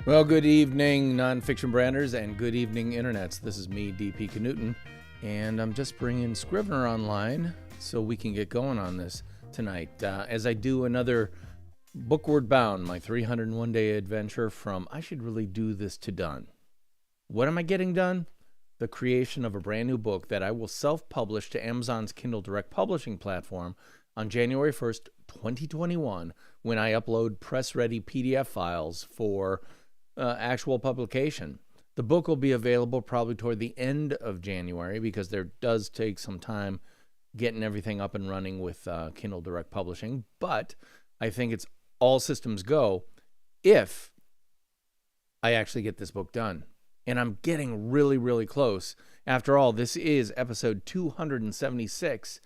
Well, good evening, nonfiction branders, and good evening, internets. This is me, DP Knudten, and I'm just bringing Scrivener online so we can get going on this tonight. As I do another BOOKWARD BOUND, my 301-day adventure from I should really do this to done. What am I getting done? The creation of a brand new book that I will self-publish to Amazon's Kindle Direct Publishing platform on January 1st, 2021, when I upload press-ready PDF files for actual publication. The book will be available probably toward the end of January because there does take some time getting everything up and running with Kindle Direct Publishing, but I think it's all systems go if I actually get this book done. And I'm getting really, really close. After all, this is episode 276,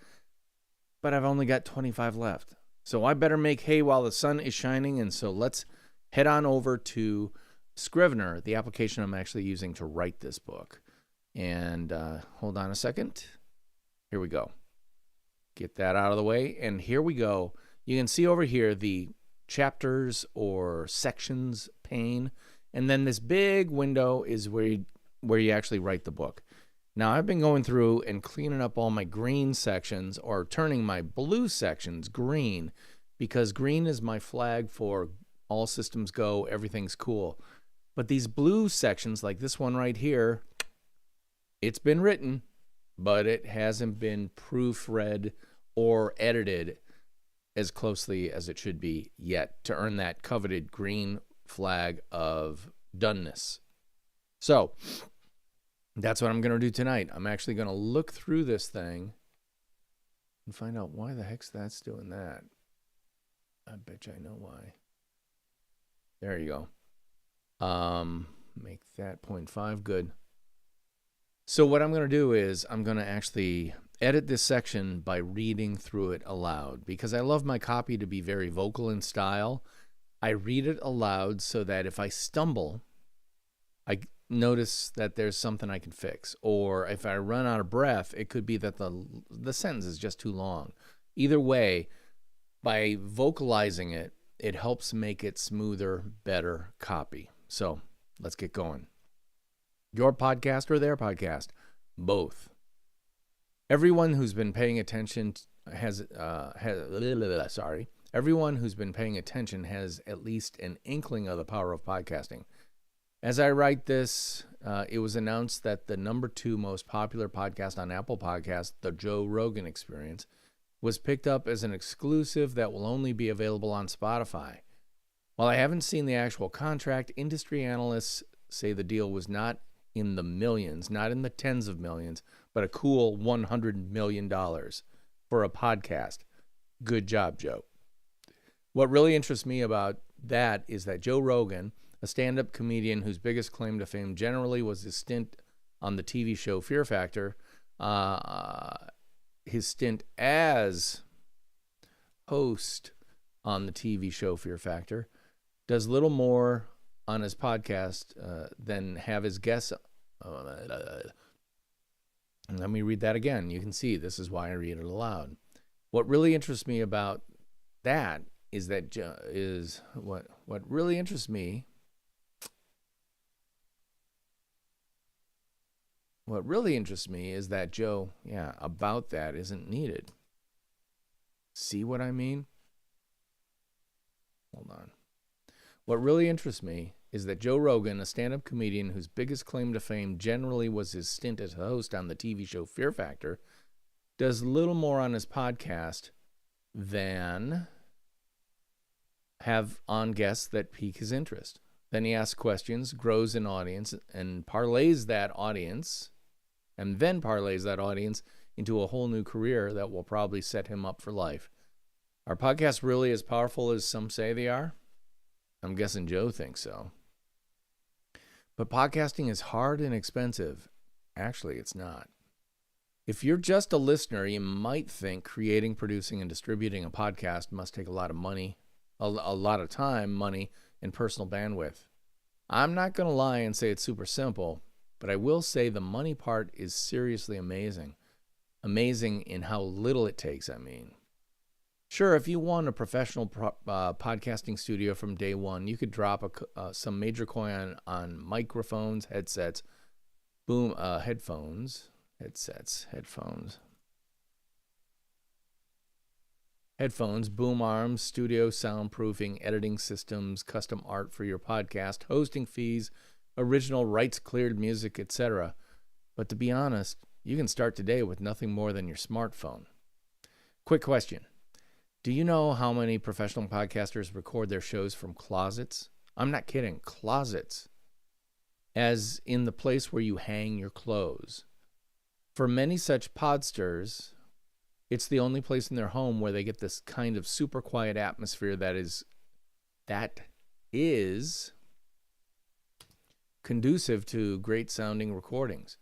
but I've only got 25 left. So I better make hay while the sun is shining, and so let's head on over to Scrivener, the application I'm actually using to write this book. And hold on a second. Here we go. Get that out of the way. And here we go. You can see over here the chapters or sections pane. And then this big window is where you actually write the book. Now, I've been going through and cleaning up all my green sections or turning my blue sections green because green is my flag for all systems go, everything's cool. But these blue sections, like this one right here, it's been written, but it hasn't been proofread or edited as closely as it should be yet to earn that coveted green flag of doneness. So that's what I'm going to do tonight. I'm actually going to look through this thing and find out why the heck's that's doing that. I bet you I know why. There you go. Make that 0.5 good. So what I'm going to do is I'm going to actually edit this section by reading through it aloud because I love my copy to be very vocal in style. I read it aloud so that if I stumble, I notice that there's something I can fix. Or if I run out of breath, it could be that the sentence is just too long. Either way, by vocalizing it, it helps make it smoother, better copy. So let's get going. Your podcast or their podcast? Both. Everyone who's been paying attention Everyone who's been paying attention has at least an inkling of the power of podcasting. As I write this, it was announced that the number 2 most popular podcast on Apple Podcasts, The Joe Rogan Experience, was picked up as an exclusive that will only be available on Spotify. While I haven't seen the actual contract, industry analysts say the deal was not in the millions, not in the tens of millions, but a cool $100 million for a podcast. Good job, Joe. What really interests me about that is that Joe Rogan, a stand-up comedian whose biggest claim to fame generally was his stint on the TV show Fear Factor, his stint as host on the TV show Fear Factor, does little more on his podcast than have his guests. Let me read that again. You can see this is why I read it aloud. What really interests me about that is that what really interests me. What really interests me is that Joe, about that isn't needed. See what I mean? Hold on. What really interests me is that Joe Rogan, a stand-up comedian whose biggest claim to fame generally was his stint as a host on the TV show Fear Factor, does little more on his podcast than have on guests that pique his interest. Then he asks questions, grows an audience, and parlays that audience into a whole new career that will probably set him up for life. Are podcasts really as powerful as some say they are? I'm guessing Joe thinks so. But podcasting is hard and expensive. Actually, it's not. If you're just a listener, you might think creating, producing, and distributing a podcast must take a lot of money, a lot of time, money, and personal bandwidth. I'm not going to lie and say it's super simple, but I will say the money part is seriously amazing. Amazing in how little it takes, I mean. Sure, if you want a professional podcasting studio from day one, you could drop some major coin on microphones, headsets, headphones, boom arms, studio soundproofing, editing systems, custom art for your podcast, hosting fees, original rights cleared music, etc. But to be honest, you can start today with nothing more than your smartphone. Quick question. Do you know how many professional podcasters record their shows from closets? I'm not kidding, closets. As in the place where you hang your clothes. For many such podsters, it's the only place in their home where they get this kind of super quiet atmosphere that is conducive to great sounding recordings.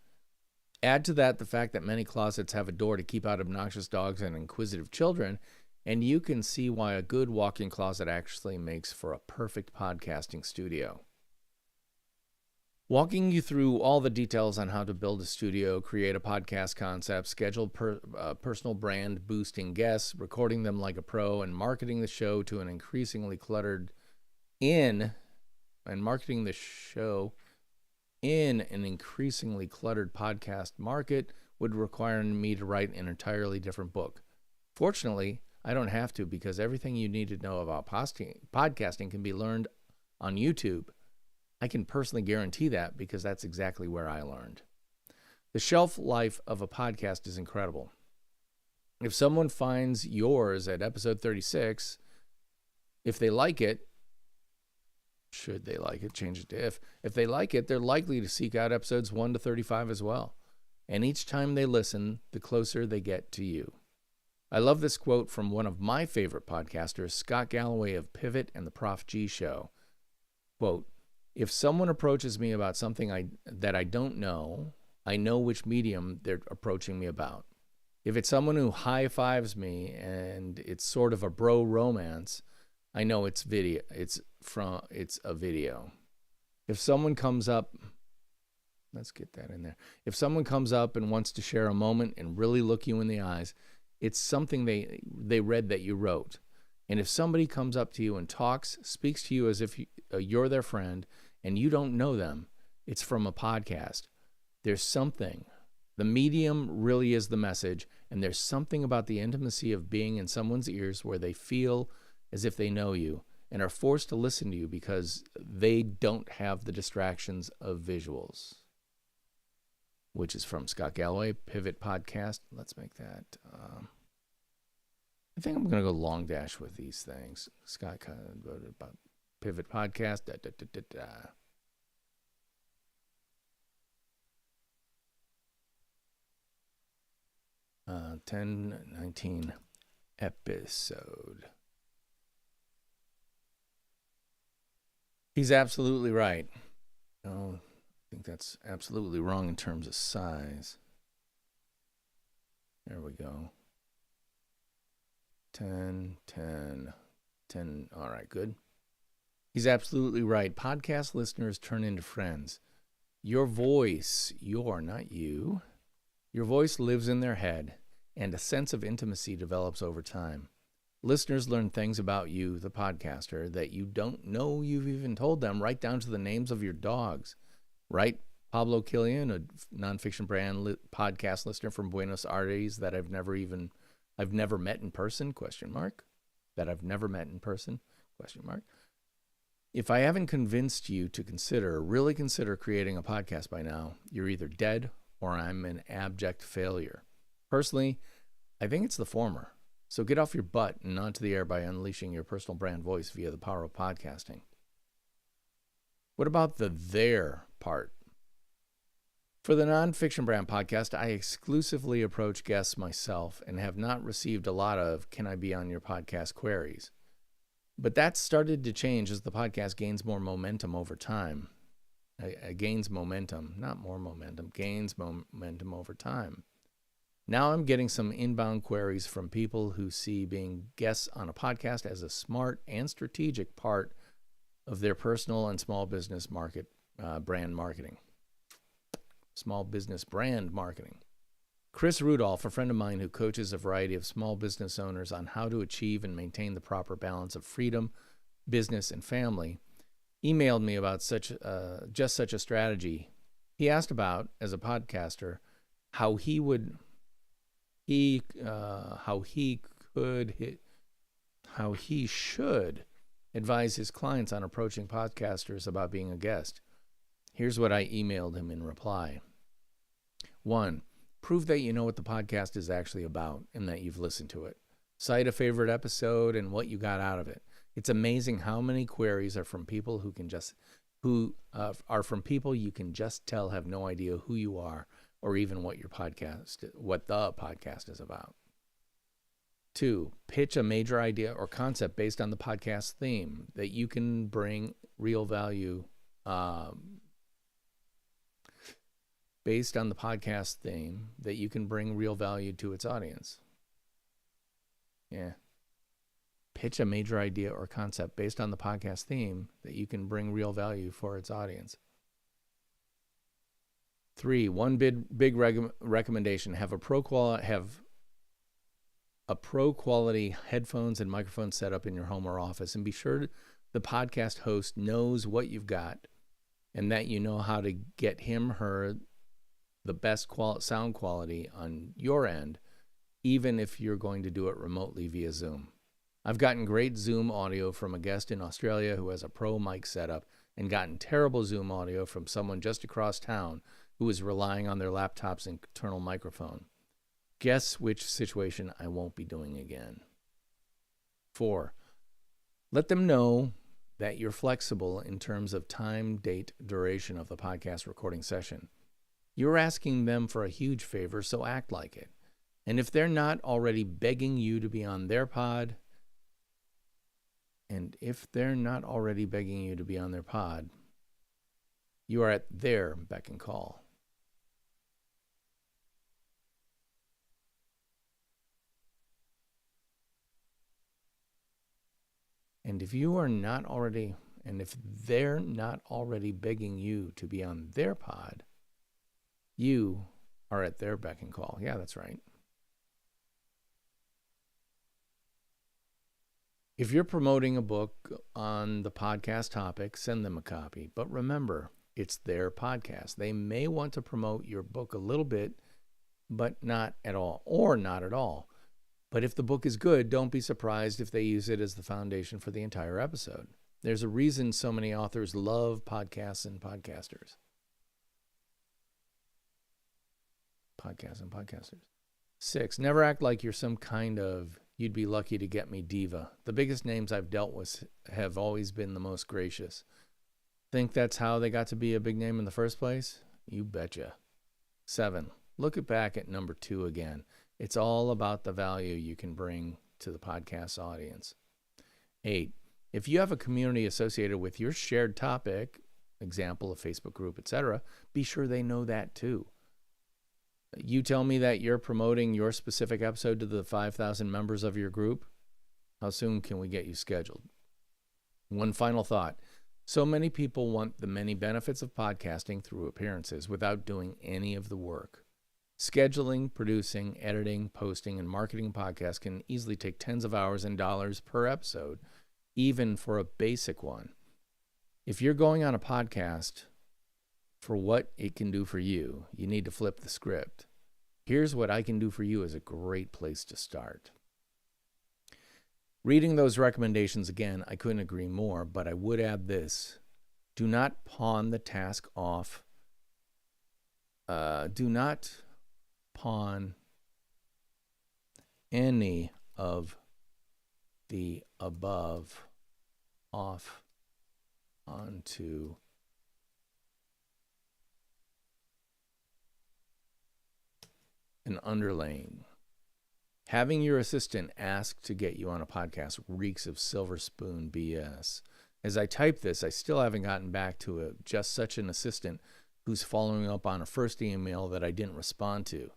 Add to that the fact that many closets have a door to keep out obnoxious dogs and inquisitive children, and you can see why a good walk-in closet actually makes for a perfect podcasting studio. Walking you through all the details on how to build a studio, create a podcast concept, schedule personal brand boosting guests, recording them like a pro, and marketing the show to an increasingly cluttered podcast market would require me to write an entirely different book. Fortunately, I don't have to, because everything you need to know about podcasting can be learned on YouTube. I can personally guarantee that, because that's exactly where I learned. The shelf life of a podcast is incredible. If someone finds yours at episode 36, if they like it, should they like it, change it to if they like it, they're likely to seek out episodes 1 to 35 as well. And each time they listen, the closer they get to you. I love this quote from one of my favorite podcasters, Scott Galloway of Pivot and the Prof G Show. Quote, "If someone approaches me about something that I don't know, I know which medium they're approaching me about. If it's someone who high-fives me and it's sort of a bro romance, I know it's video. It's a video. If someone comes up, let's get that in there. If someone comes up and wants to share a moment and really look you in the eyes, it's something they read that you wrote. And if somebody comes up to you and speaks to you as if you're their friend and you don't know them, it's from a podcast. There's something. The medium really is the message, and there's something about the intimacy of being in someone's ears where they feel as if they know you and are forced to listen to you because they don't have the distractions of visuals." Which is from Scott Galloway, Pivot Podcast. Let's make that. I think I'm going to go long dash with these things. Scott wrote about Pivot Podcast. 1019 episode. He's absolutely right. No, I think that's absolutely wrong in terms of size. There we go. 10. All right, good. He's absolutely right. Podcast listeners turn into friends. Your voice, not you. Your voice lives in their head, and a sense of intimacy develops over time. Listeners learn things about you, the podcaster, that you don't know you've even told them, right down to the names of your dogs. Right, Pablo Killian, a Nonfiction Brand podcast listener from Buenos Aires that I've never met in person, ? That I've never met in person, ? If I haven't convinced you to really consider creating a podcast by now, you're either dead or I'm an abject failure. Personally, I think it's the former. So get off your butt and onto the air by unleashing your personal brand voice via the power of podcasting. What about the there part? For the Nonfiction Brand podcast, I exclusively approach guests myself and have not received a lot of "can I be on your podcast" queries. But that's started to change as the podcast gains more momentum over time. Gains momentum over time. Now I'm getting some inbound queries from people who see being guests on a podcast as a smart and strategic part of their personal and small business brand marketing. Small business brand marketing. Chris Rudolph, a friend of mine who coaches a variety of small business owners on how to achieve and maintain the proper balance of freedom, business, and family, emailed me about just such a strategy. He asked about, as a podcaster, how he should advise his clients on approaching podcasters about being a guest. Here's what I emailed him in reply. 1. Prove that you know what the podcast is actually about and that you've listened to it. Cite a favorite episode and what you got out of it. It's amazing how many queries are from people you can just tell have no idea who you are or even what the podcast is about. 2, pitch a major idea or concept based on the podcast theme that you can bring real value. Based on the podcast theme that you can bring real value to its audience. Yeah. Pitch a major idea or concept based on the podcast theme that you can bring real value for its audience. 3, one big recommendation: have a pro quality headphones and microphone set up in your home or office, and be sure the podcast host knows what you've got and that you know how to get him, her, the best sound quality on your end, even if you're going to do it remotely via Zoom. I've gotten great Zoom audio from a guest in Australia who has a pro mic setup, and gotten terrible Zoom audio from someone just across town who is relying on their laptop's internal microphone. Guess which situation I won't be doing again. 4, let them know that you're flexible in terms of time, date, duration of the podcast recording session. You're asking them for a huge favor, so act like it. And if they're not already begging you to be on their pod, you are at their beck and call. And if they're not already begging you to be on their pod, you are at their beck and call. Yeah, that's right. If you're promoting a book on the podcast topic, send them a copy. But remember, it's their podcast. They may want to promote your book a little bit, but not at all, or not at all. But if the book is good, don't be surprised if they use it as the foundation for the entire episode. There's a reason so many authors love podcasts and podcasters. 6, never act like you're some kind of you'd be lucky to get me diva. The biggest names I've dealt with have always been the most gracious. Think that's how they got to be a big name in the first place? You betcha. 7, look back at number 2 again. It's all about the value you can bring to the podcast audience. 8, if you have a community associated with your shared topic, example, a Facebook group, etc., be sure they know that too. You tell me that you're promoting your specific episode to the 5,000 members of your group. How soon can we get you scheduled? One final thought. So many people want the many benefits of podcasting through appearances without doing any of the work. Scheduling, producing, editing, posting, and marketing podcasts can easily take tens of hours and dollars per episode, even for a basic one. If you're going on a podcast for what it can do for you, you need to flip the script. Here's what I can do for you is a great place to start. Reading those recommendations again, I couldn't agree more, but I would add this. Do not pawn the task off. Do not pawn any of the above off onto an underling. Having your assistant ask to get you on a podcast reeks of silver spoon BS. As I type this, I still haven't gotten back to just such an assistant who's following up on a first email that I didn't respond to.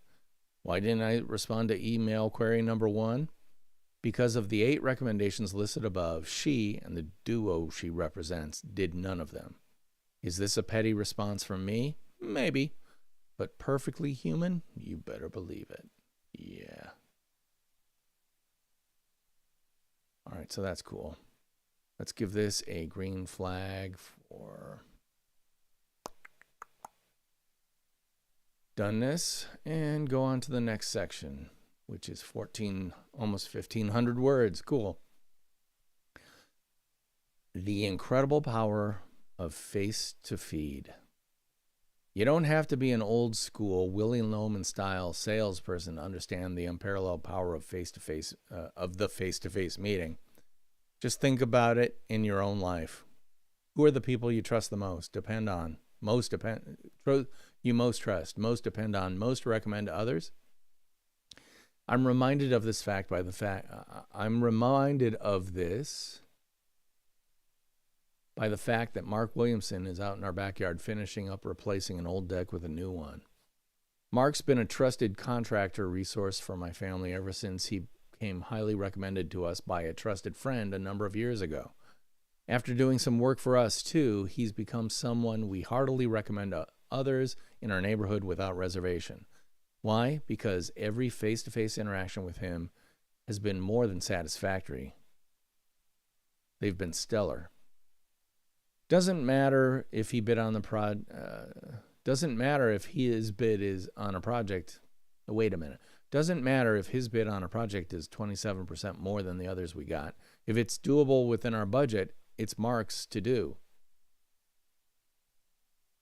Why didn't I respond to email query number 1? Because of the 8 recommendations listed above, she and the duo she represents did none of them. Is this a petty response from me? Maybe. but perfectly human, you better believe it. Yeah. All right, so that's cool. Let's give this a green flag for doneness and go on to the next section, which is almost 1,500 words. Cool. The incredible power of face-to-feed. You don't have to be an old school Willie Loman style salesperson to understand the unparalleled power of the face-to-face meeting. Just think about it in your own life. Who are the people you trust the most? You most trust, most depend on, most recommend to others? I'm reminded of this by the fact that Mark Williamson is out in our backyard finishing up replacing an old deck with a new one. Mark's been a trusted contractor resource for my family ever since he became highly recommended to us by a trusted friend a number of years ago. After doing some work for us too, he's become someone we heartily recommend to others in our neighborhood without reservation. Why? Because every face-to-face interaction with him has been more than satisfactory. They've been stellar. Doesn't matter if his bid is on a project. Wait a minute. Doesn't matter if his bid on a project is 27% more than the others we got. If it's doable within our budget, it's Mark's to do.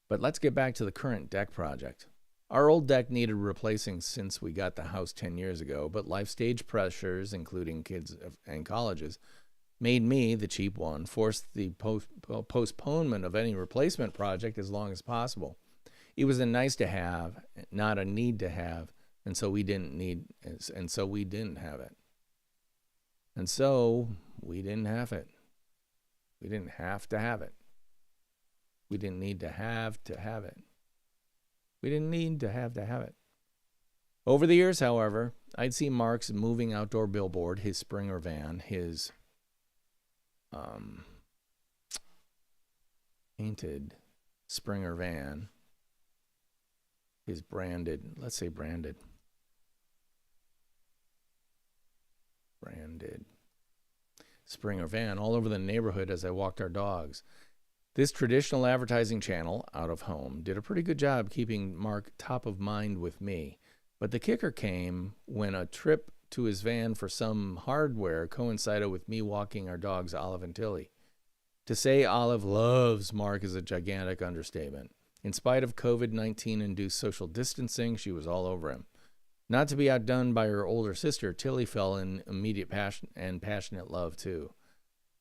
But let's get back to the current deck project. Our old deck needed replacing since we got the house 10 years ago, but life stage pressures, including kids and colleges, made me, the cheap one, force the postponement of any replacement project as long as possible. It was a nice to have, not a need to have, and so we didn't have it. And so we didn't have it. We didn't have to have it. We didn't need to have it. We didn't need to have it. Over the years, however, I'd see Mark's moving outdoor billboard, his Springer van, his painted Springer van, his branded Springer van all over the neighborhood as I walked our dogs. This traditional advertising channel, out of home, did a pretty good job keeping Mark top of mind with me. But the kicker came when a trip to his van for some hardware coincided with me walking our dogs, Olive and Tilly. To say Olive loves Mark is a gigantic understatement. In spite of COVID-19 induced social distancing, she was all over him. Not to be outdone by her older sister, Tilly fell in immediate passionate love too.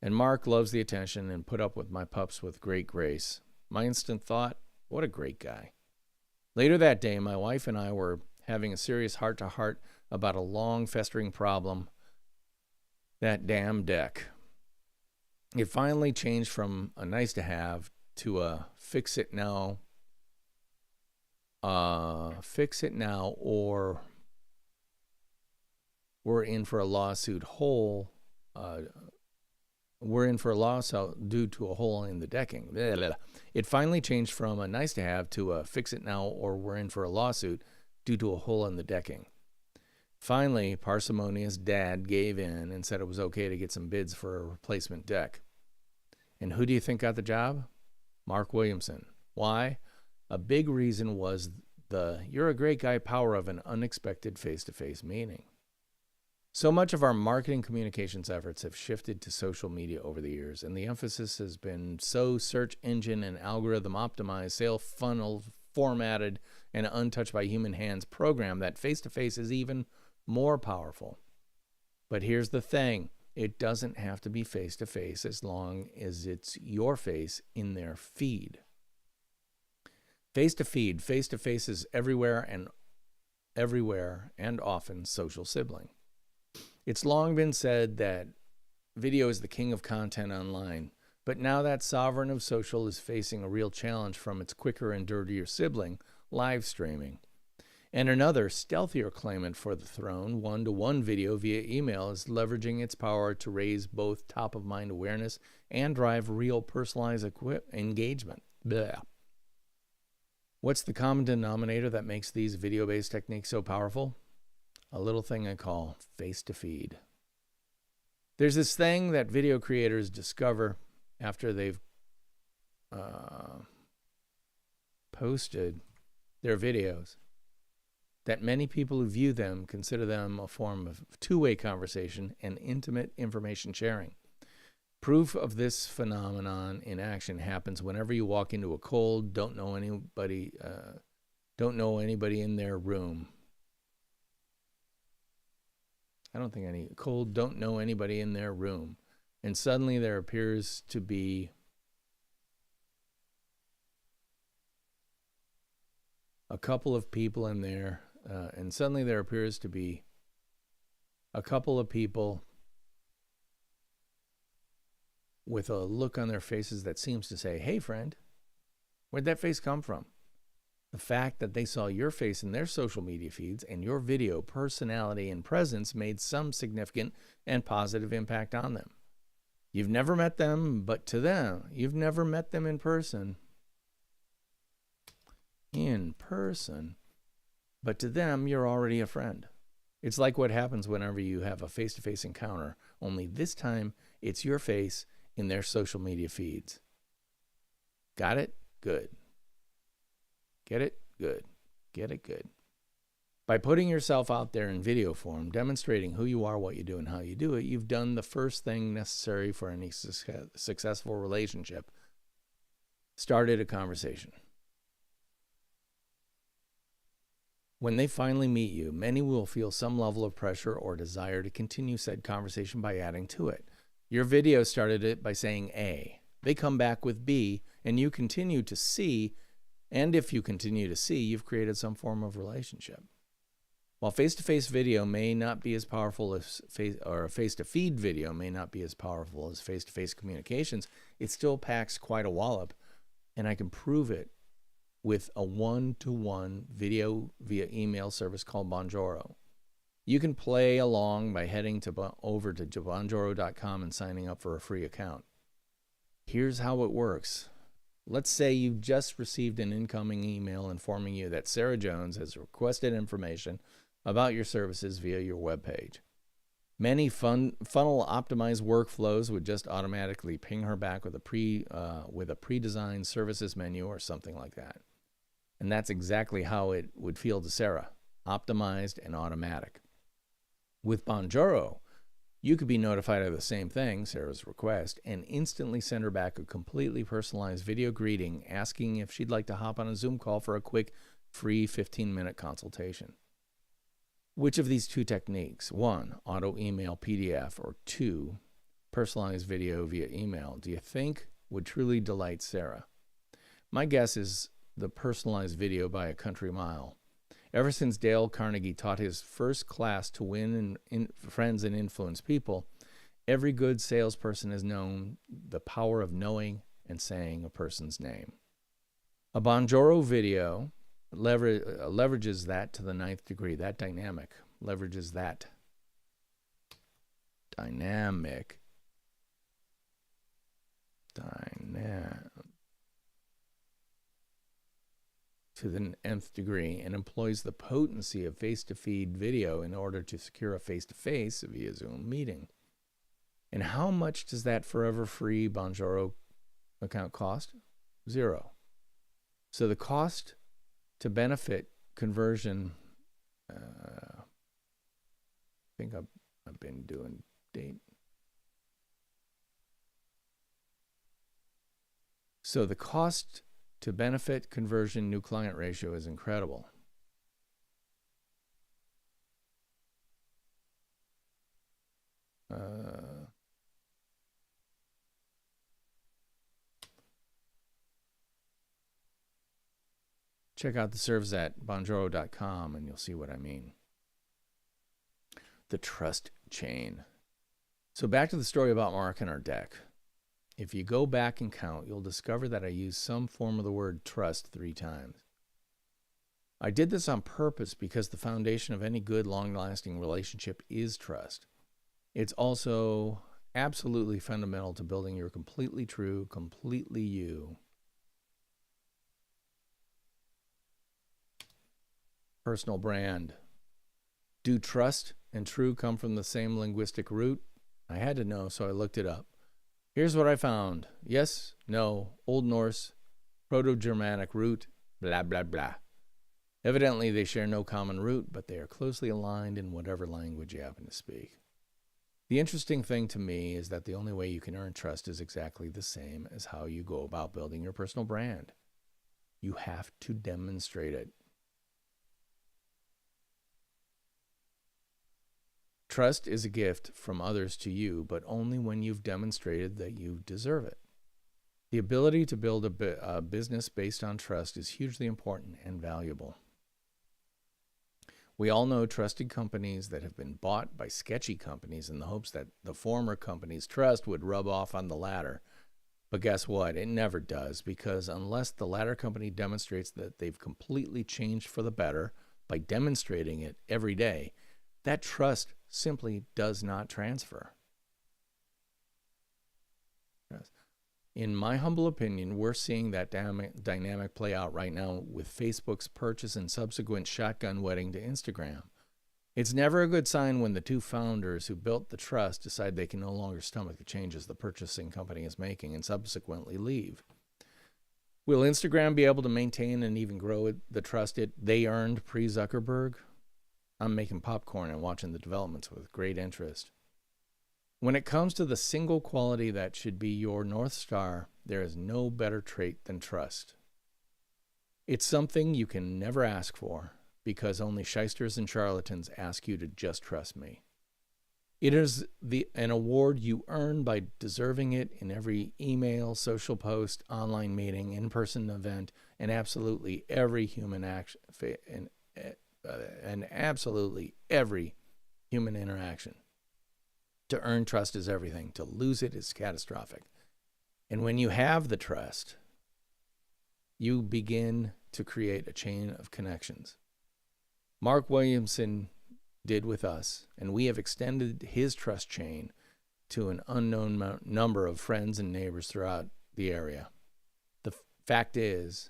And Mark loves the attention and put up with my pups with great grace. My instant thought, what a great guy. Later that day, my wife and I were having a serious heart-to-heart about a long festering problem, that damn deck. It finally changed from a nice to have to a fix it now or we're in for a lawsuit due to a hole in the decking. It finally changed from a nice to have to a fix it now or we're in for a lawsuit due to a hole in the decking. Finally, parsimonious Dad gave in and said it was okay to get some bids for a replacement deck. And who do you think got the job? Mark Williamson. Why? A big reason was the "you're a great guy" power of an unexpected face-to-face meeting. So much of our marketing communications efforts have shifted to social media over the years, and the emphasis has been so search engine and algorithm optimized, sales funnel formatted, and untouched by human hands program that face-to-face is even more powerful. But here's the thing. It doesn't have to be face-to-face as long as it's your face in their feed. Face-to-feed, face-to-face is everywhere and often social sibling. It's long been said that video is the king of content online, but now that sovereign of social is facing a real challenge from its quicker and dirtier sibling, live streaming. And another, stealthier claimant for the throne, one-to-one video via email, is leveraging its power to raise both top-of-mind awareness and drive real personalized engagement. Blah. What's the common denominator that makes these video-based techniques so powerful? A little thing I call face-to-feed. There's this thing that video creators discover after they've posted their videos, that many people who view them consider them a form of two-way conversation and intimate information sharing. Proof of this phenomenon in action happens whenever you walk into a cold, don't know anybody in their room. Don't know anybody in their room, and suddenly there appears to be a couple of people in there, with a look on their faces that seems to say, "Hey, friend, where'd that face come from?" The fact that they saw your face in their social media feeds and your video personality and presence made some significant and positive impact on them. You've never met them, but to them, you've never met them in person. But to them, you're already a friend. It's like what happens whenever you have a face-to-face encounter, only this time it's your face in their social media feeds. Got it? Good. Get it? Good. Get it? Good. By putting yourself out there in video form, demonstrating who you are, what you do, and how you do it, you've done the first thing necessary for any successful relationship. Started a conversation. When they finally meet you, many will feel some level of pressure or desire to continue said conversation by adding to it. Your video started it by saying A. They come back with B, and you continue to C. And if you continue to see, you've created some form of relationship. While face-to-face video may not be as powerful as face-to-feed video may not be as powerful as face-to-face communications, it still packs quite a wallop, and I can prove it with a one-to-one video via email service called Bonjoro. You can play along by heading over to bonjoro.com and signing up for a free account. Here's how it works. Let's say you just received an incoming email informing you that Sarah Jones has requested information about your services via your webpage. Many funnel-optimized workflows would just automatically ping her back with a pre-designed services menu or something like that. And that's exactly how it would feel to Sarah, optimized and automatic. With Bonjoro, you could be notified of the same thing, Sarah's request, and instantly send her back a completely personalized video greeting asking if she'd like to hop on a Zoom call for a quick, free 15-minute consultation. Which of these two techniques, 1, auto email PDF, or 2, personalized video via email, do you think would truly delight Sarah? My guess is the personalized video by a country mile. Ever since Dale Carnegie taught his first class to win friends and influence people, every good salesperson has known the power of knowing and saying a person's name. A Bonjoro video leverages that to the 9th degree. That dynamic leverages that dynamic to the nth degree and employs the potency of face-to-feed video in order to secure a face-to-face via Zoom meeting. And how much does that forever free Bonjoro account cost? 0. So the cost to benefit conversion, I think I've been doing date. So the cost to benefit conversion new client ratio is incredible. Check out the service at bonjoro.com and you'll see what I mean. The trust chain. So back to the story about Mark and our deck. If you go back and count, you'll discover that I used some form of the word trust 3 times. I did this on purpose because the foundation of any good, long-lasting relationship is trust. It's also absolutely fundamental to building your completely true, completely you personal brand. Do trust and true come from the same linguistic root? I had to know, so I looked it up. Here's what I found. Yes, no, Old Norse, Proto-Germanic root, blah, blah, blah. Evidently, they share no common root, but they are closely aligned in whatever language you happen to speak. The interesting thing to me is that the only way you can earn trust is exactly the same as how you go about building your personal brand. You have to demonstrate it. Trust is a gift from others to you, but only when you've demonstrated that you deserve it. The ability to build a business based on trust is hugely important and valuable. We all know trusted companies that have been bought by sketchy companies in the hopes that the former company's trust would rub off on the latter. But guess what? It never does, because unless the latter company demonstrates that they've completely changed for the better by demonstrating it every day, that trust simply does not transfer. In my humble opinion, we're seeing that dynamic play out right now with Facebook's purchase and subsequent shotgun wedding to Instagram. It's never a good sign when the two founders who built the trust decide they can no longer stomach the changes the purchasing company is making and subsequently leave. Will Instagram be able to maintain and even grow the trust they earned pre-Zuckerberg? I'm making popcorn and watching the developments with great interest. When it comes to the single quality that should be your North Star, there is no better trait than trust. It's something you can never ask for, because only shysters and charlatans ask you to just trust me. It is an award you earn by deserving it in every email, social post, online meeting, in-person event, and absolutely every human action, and absolutely every human interaction. To earn trust is everything. To lose it is catastrophic. And when you have the trust, you begin to create a chain of connections. Mark Williamson did with us, and we have extended his trust chain to an unknown number of friends and neighbors throughout the area. The fact is,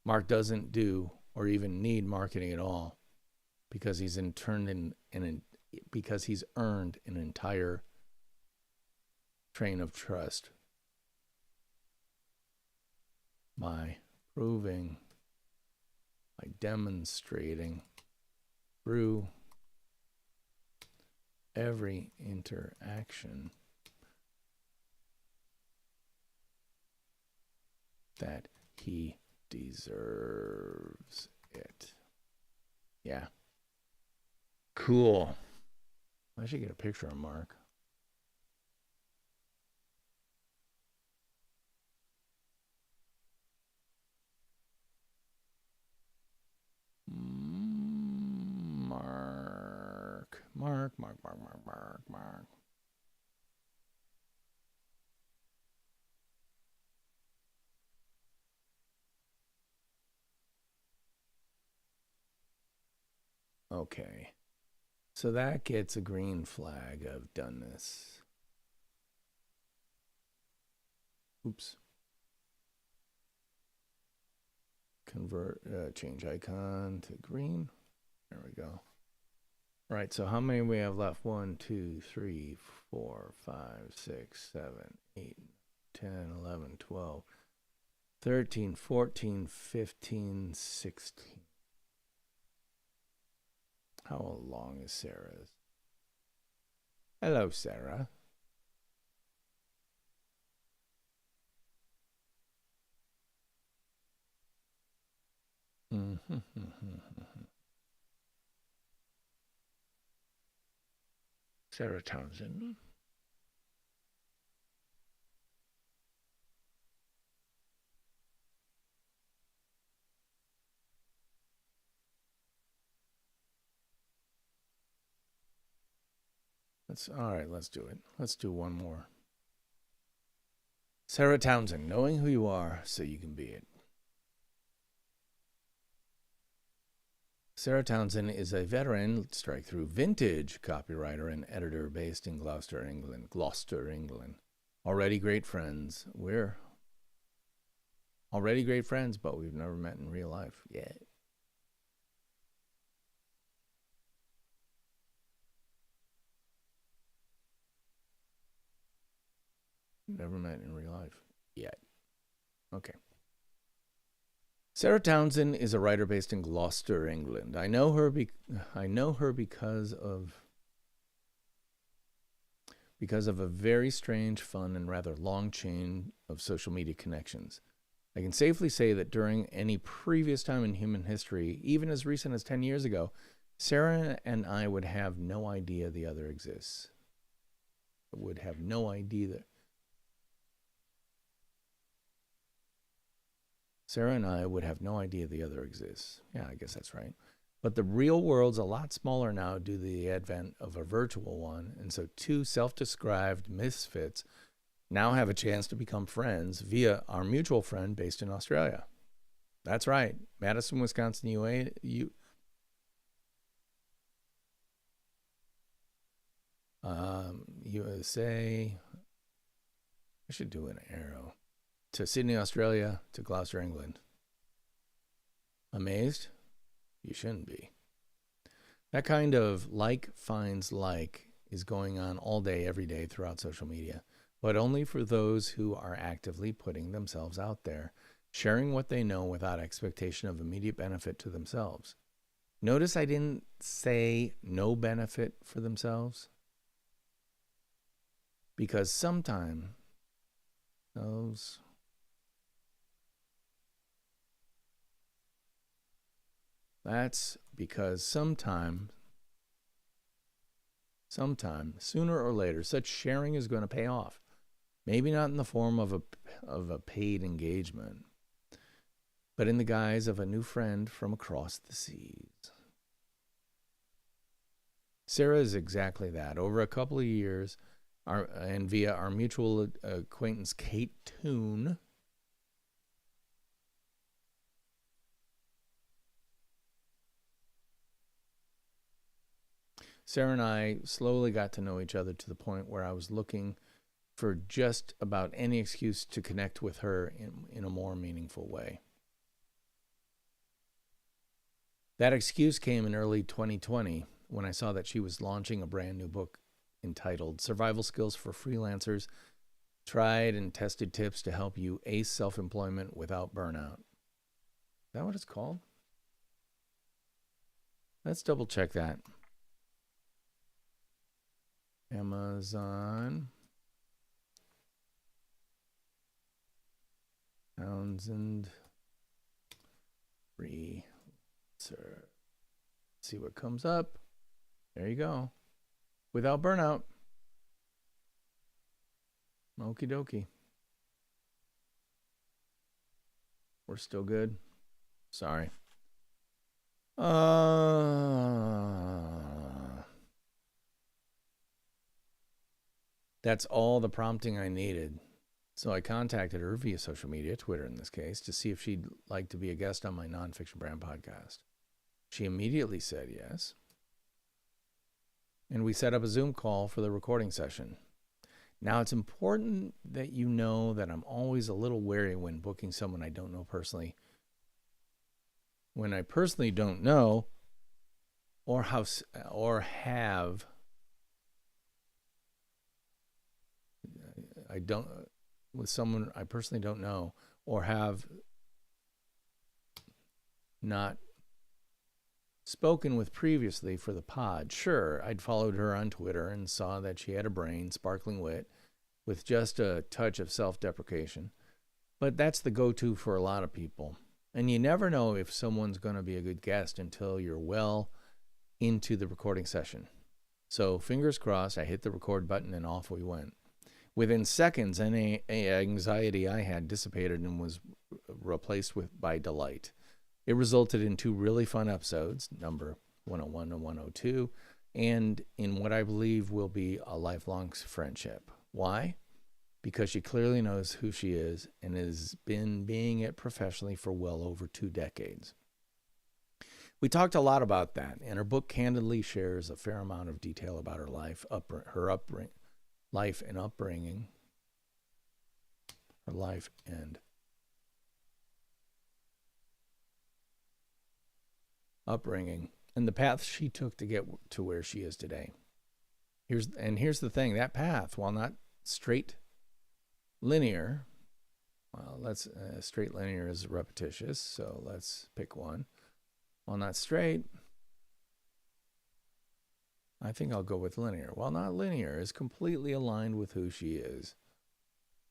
Mark doesn't do or even need marketing at all, because he's because he's earned an entire train of trust by demonstrating through every interaction that he deserves it. Yeah. Cool. I should get a picture of Mark. Mark. Okay. So that gets a green flag of done this. Oops. Convert, change icon to green. There we go. All right, so how many we have left? 1, 2, 3, 4, 5, 6, 7, 8, 10, 11, 12, 13, 14, 15, 16. How long is Sarah's? Hello, Sarah. Sarah Townsend. All right, let's do it. Let's do one more. Sarah Townsend, knowing who you are so you can be it. Sarah Townsend is a veteran strike-through vintage copywriter and editor based in Gloucester, England. Already great friends. We're Already great friends, but we've never met in real life yet. Never met in real life yet. Okay. Sarah Townsend is a writer based in Gloucester, England. I know her because of a very strange, fun, and rather long chain of social media connections. I can safely say that during any previous time in human history, even as recent as 10 years ago, Sarah and I would have no idea the other exists. Would have no idea that. Sarah and I would have no idea the other exists. Yeah, I guess that's right. But the real world's a lot smaller now due to the advent of a virtual one, and so two self-described misfits now have a chance to become friends via our mutual friend based in Australia. That's right. Madison, Wisconsin, USA. I should do an arrow. To Sydney, Australia, to Gloucester, England. Amazed? You shouldn't be. That kind of like finds like is going on all day, every day throughout social media, but only for those who are actively putting themselves out there, sharing what they know without expectation of immediate benefit to themselves. Notice I didn't say no benefit for themselves, because sometimes those That's because sometime, sooner or later, such sharing is going to pay off. Maybe not in the form of a paid engagement, but in the guise of a new friend from across the seas. Sarah is exactly that. Over a couple of years, and via our mutual acquaintance, Kate Toon, Sarah and I slowly got to know each other to the point where I was looking for just about any excuse to connect with her in a more meaningful way. That excuse came in early 2020 when I saw that she was launching a brand new book entitled Survival Skills for Freelancers, Tried and Tested Tips to Help You Ace Self-Employment Without Burnout. Is that what it's called? Let's double check that. Amazon. Townsend. Freelancer. See what comes up. There you go. Without burnout. Okie dokie. We're still good. Sorry. That's all the prompting I needed. So I contacted her via social media, Twitter in this case, to see if she'd like to be a guest on my Nonfiction Brand podcast. She immediately said yes. And we set up a Zoom call for the recording session. Now, it's important that you know that I'm always a little wary when booking someone I don't know personally. When I personally don't know or have with someone I personally don't know or have not spoken with previously for the pod. Sure, I'd followed her on Twitter and saw that she had a brain, sparkling wit, with just a touch of self-deprecation. But that's the go-to for a lot of people. And you never know if someone's going to be a good guest until you're well into the recording session. So fingers crossed, I hit the record button and off we went. Within seconds, any anxiety I had dissipated and was replaced by delight. It resulted in 2 really fun episodes, number 101 and 102, and in what I believe will be a lifelong friendship. Why? Because she clearly knows who she is and has been being it professionally for well over 2 decades. We talked a lot about that, and her book candidly shares a fair amount of detail about her life, life and upbringing, her life and upbringing and the path she took to get to where she is today. Here's the thing, that path, while not straight linear, straight linear is repetitious, so let's pick one. While not straight, I think I'll go with linear. While not linear, is completely aligned with who she is,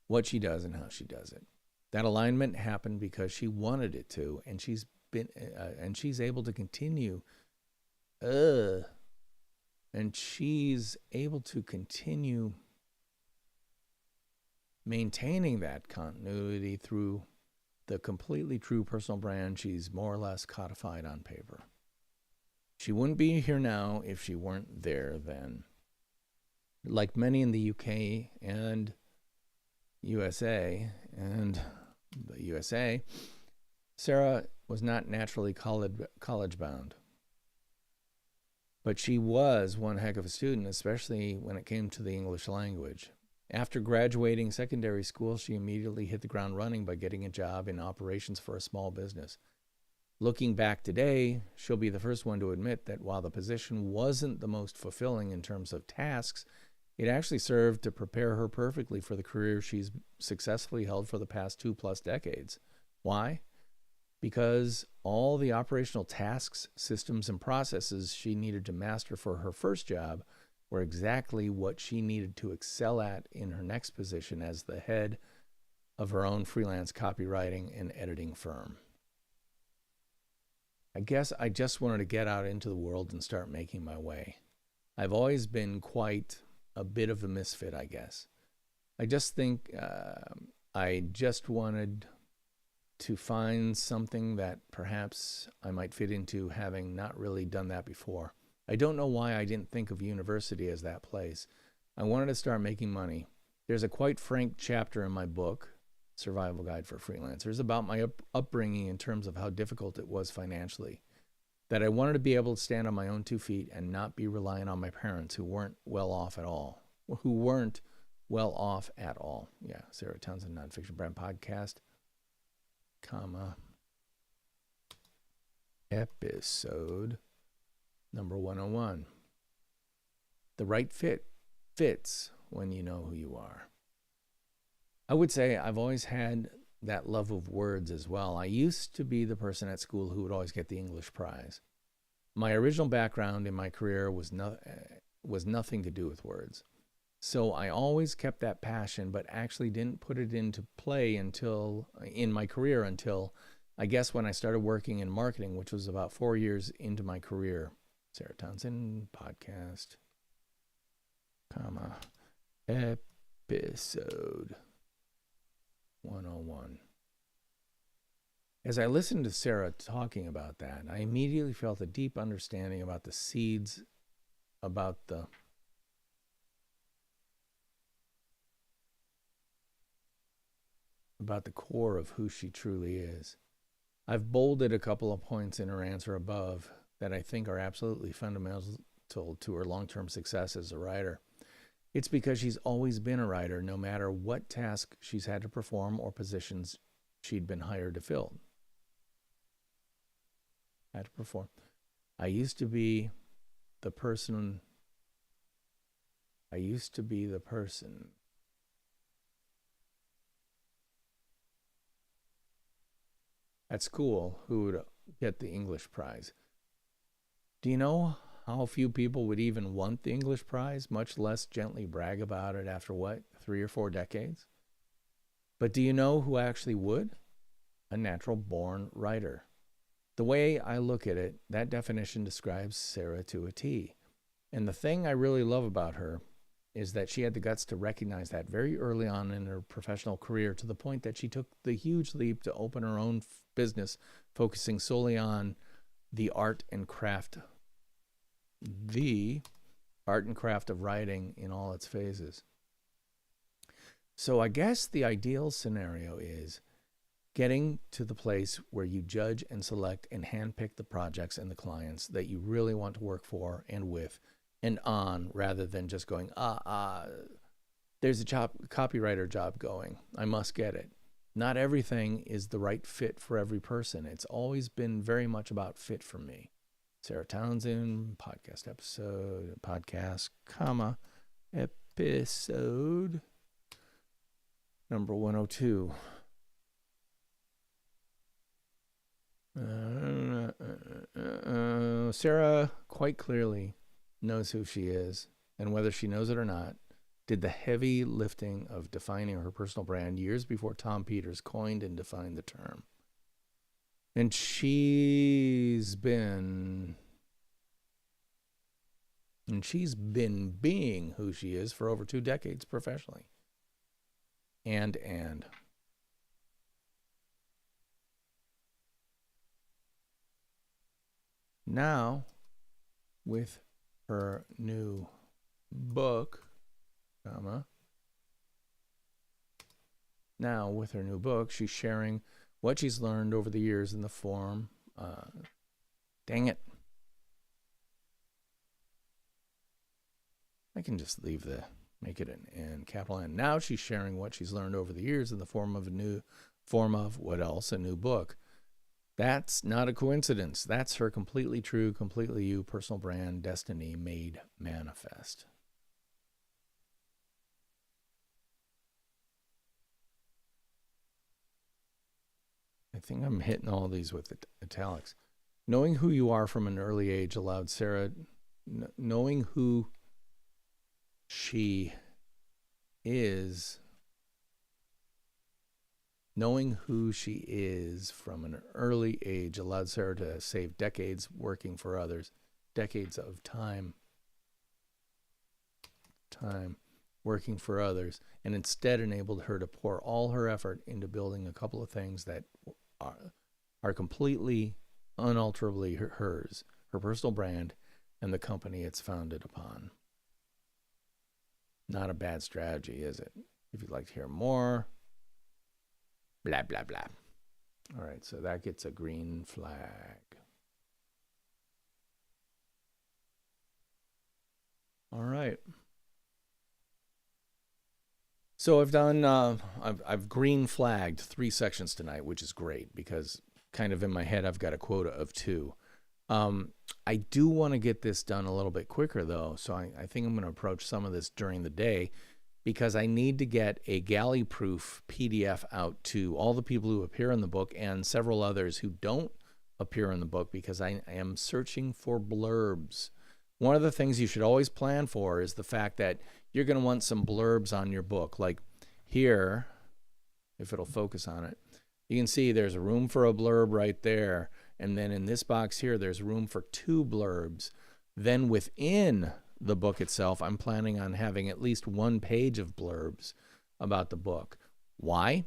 what she does, and how she does it. That alignment happened because she wanted it to, and she's able to continue. And she's able to continue maintaining that continuity through the completely true personal brand she's more or less codified on paper. She wouldn't be here now if she weren't there then. Like many in the UK and USA, Sarah was not naturally college bound. But she was one heck of a student, especially when it came to the English language. After graduating secondary school, she immediately hit the ground running by getting a job in operations for a small business. Looking back today, she'll be the first one to admit that while the position wasn't the most fulfilling in terms of tasks, it actually served to prepare her perfectly for the career she's successfully held for the past 2+ decades. Why? Because all the operational tasks, systems, and processes she needed to master for her first job were exactly what she needed to excel at in her next position as the head of her own freelance copywriting and editing firm. I guess I just wanted to get out into the world and start making my way. I've always been quite a bit of a misfit, I guess. I just think I just wanted to find something that perhaps I might fit into, having not really done that before. I don't know why I didn't think of university as that place. I wanted to start making money. There's a quite frank chapter in my book, Survival Guide for Freelancers, about my upbringing in terms of how difficult it was financially. That I wanted to be able to stand on my own 2 feet and not be reliant on my parents who weren't well off at all. Yeah, Sarah Townsend, Nonfiction Brand Podcast, episode number 101. The right fit fits when you know who you are. I would say I've always had that love of words as well. I used to be the person at school who would always get the English prize. My original background in my career was nothing to do with words. So I always kept that passion, but actually didn't put it into play in my career until, I guess, when I started working in marketing, which was about 4 years into my career. Sarah Townsend Podcast, episode 101. As I listened to Sarah talking about that, I immediately felt a deep understanding about the seeds, about the core of who she truly is. I've bolded a couple of points in her answer above that I think are absolutely fundamental to her long-term success as a writer. It's because she's always been a writer, no matter what task she's had to perform or positions she'd been hired to fill. I used to be the person at school who would get the English prize. Do you know how few people would even want the English prize, much less gently brag about it after 3 or 4 decades? But do you know who actually would? A natural-born writer. The way I look at it, that definition describes Sarah to a T. And the thing I really love about her is that she had the guts to recognize that very early on in her professional career, to the point that she took the huge leap to open her own business, focusing solely on the art and craft of writing in all its phases. So I guess the ideal scenario is getting to the place where you judge and select and handpick the projects and the clients that you really want to work for and with and on, rather than just going, there's a copywriter job going, I must get it. Not everything is the right fit for every person. It's always been very much about fit for me. Sarah Townsend, podcast episode, podcast, comma, episode number 102. Sarah quite clearly knows who she is, and whether she knows it or not, did the heavy lifting of defining her personal brand years before Tom Peters coined and defined the term. And she's been being who she is for over 2 decades professionally. And now, with her new book, she's sharing what she's learned over the years in the form, dang it. I can just make it an capital N. Now she's sharing what she's learned over the years in the form of what else? A new book. That's not a coincidence. That's her completely true, completely you, personal brand, destiny made manifest. I think I'm hitting all these with italics. Knowing who you are from an early age allowed Sarah, knowing who she is from an early age allowed Sarah to save decades working for others, decades of time working for others, and instead enabled her to pour all her effort into building a couple of things that are completely, unalterably hers, her personal brand and the company it's founded upon. Not a bad strategy, is it? If you'd like to hear more, blah, blah, blah. All right, so that gets a green flag. All right. So I've done, I've green flagged 3 sections tonight, which is great because kind of in my head I've got a quota of 2. I do want to get this done a little bit quicker though, so I think I'm going to approach some of this during the day because I need to get a galley-proof PDF out to all the people who appear in the book and several others who don't appear in the book because I am searching for blurbs. One of the things you should always plan for is the fact that you're going to want some blurbs on your book. Like here, if it'll focus on it, you can see there's room for a blurb right there. And then in this box here, there's room for 2 blurbs. Then within the book itself, I'm planning on having at least 1 page of blurbs about the book. Why?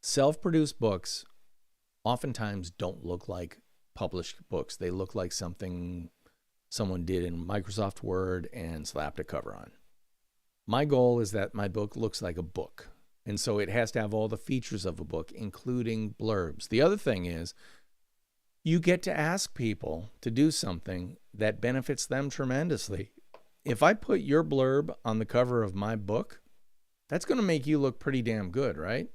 Self-produced books oftentimes don't look like published books. They look like something someone did in Microsoft Word and slapped a cover on. My goal is that my book looks like a book. And so it has to have all the features of a book, including blurbs. The other thing is, you get to ask people to do something that benefits them tremendously. If I put your blurb on the cover of my book, that's going to make you look pretty damn good, right?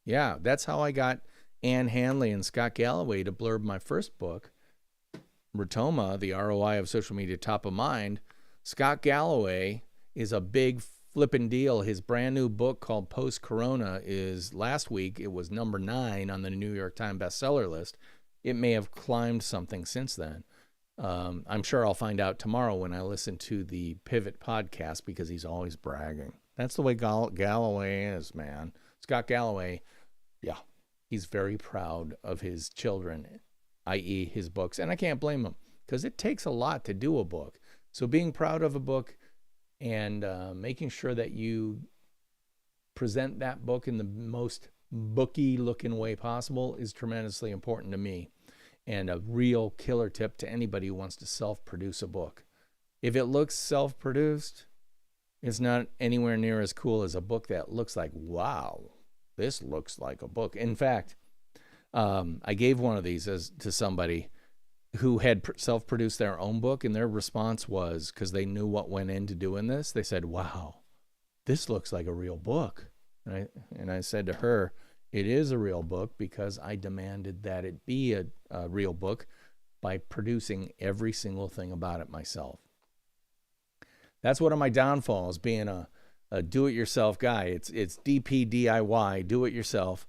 Yeah, that's how I got Ann Handley and Scott Galloway to blurb my first book, Rotoma, the ROI of Social Media Top of Mind. Scott Galloway is a big flippin' deal. His brand new book called Post-Corona is last week. It was number 9 on the New York Times bestseller list. It may have climbed something since then. I'm sure I'll find out tomorrow when I listen to the Pivot podcast because he's always bragging. That's the way Galloway is, man. Scott Galloway, yeah, he's very proud of his children, i.e. his books. And I can't blame him because it takes a lot to do a book. So being proud of a book and making sure that you present that book in the most booky-looking way possible is tremendously important to me, and a real killer tip to anybody who wants to self-produce a book. If it looks self-produced, it's not anywhere near as cool as a book that looks like, wow, this looks like a book. In fact, I gave one of these to somebody who had self-produced their own book, and their response was, because they knew what went into doing this, they said, wow, this looks like a real book. And I said to her, it is a real book because I demanded that it be a real book by producing every single thing about it myself. That's one of my downfalls, being a do-it-yourself guy. It's DP DIY, do-it-yourself.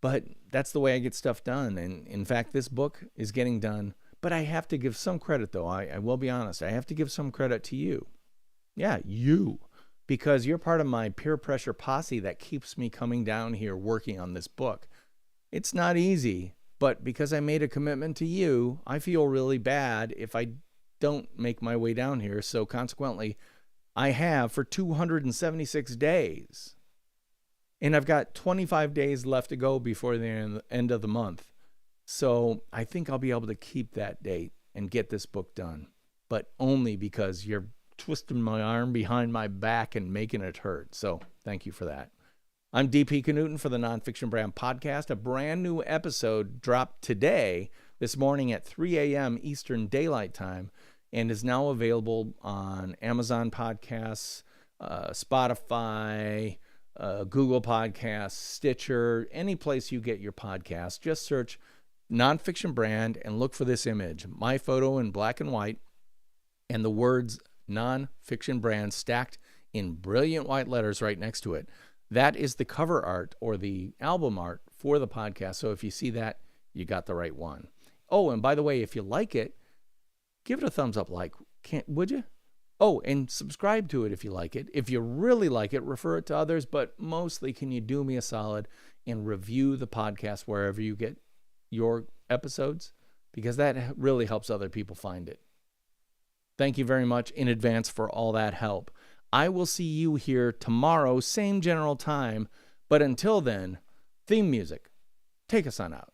But that's the way I get stuff done. And in fact, this book is getting done. But I have to give some credit, though. I will be honest. I have to give some credit to you. Yeah, you. Because you're part of my peer pressure posse that keeps me coming down here working on this book. It's not easy, but because I made a commitment to you, I feel really bad if I don't make my way down here. So consequently, I have for 276 days. And I've got 25 days left to go before the end of the month. So I think I'll be able to keep that date and get this book done. But only because you're twisting my arm behind my back and making it hurt. So thank you for that. I'm DP Knudten for the Nonfiction Brand podcast. A brand new episode dropped today, this morning at 3 a.m. Eastern Daylight Time, and is now available on Amazon Podcasts, Spotify, Google Podcasts, Stitcher, any place you get your podcast. Just search Nonfiction Brand and look for this image, my photo in black and white, and the words Nonfiction Brand stacked in brilliant white letters right next to it. That is the cover art or the album art for the podcast. So if you see that, you got the right one. Oh, and by the way, if you like it, give it a thumbs up, would you? Oh, and subscribe to it if you like it. If you really like it, refer it to others. But mostly, can you do me a solid and review the podcast wherever you get your episodes? Because that really helps other people find it. Thank you very much in advance for all that help. I will see you here tomorrow, same general time. But until then, theme music. Take us on out.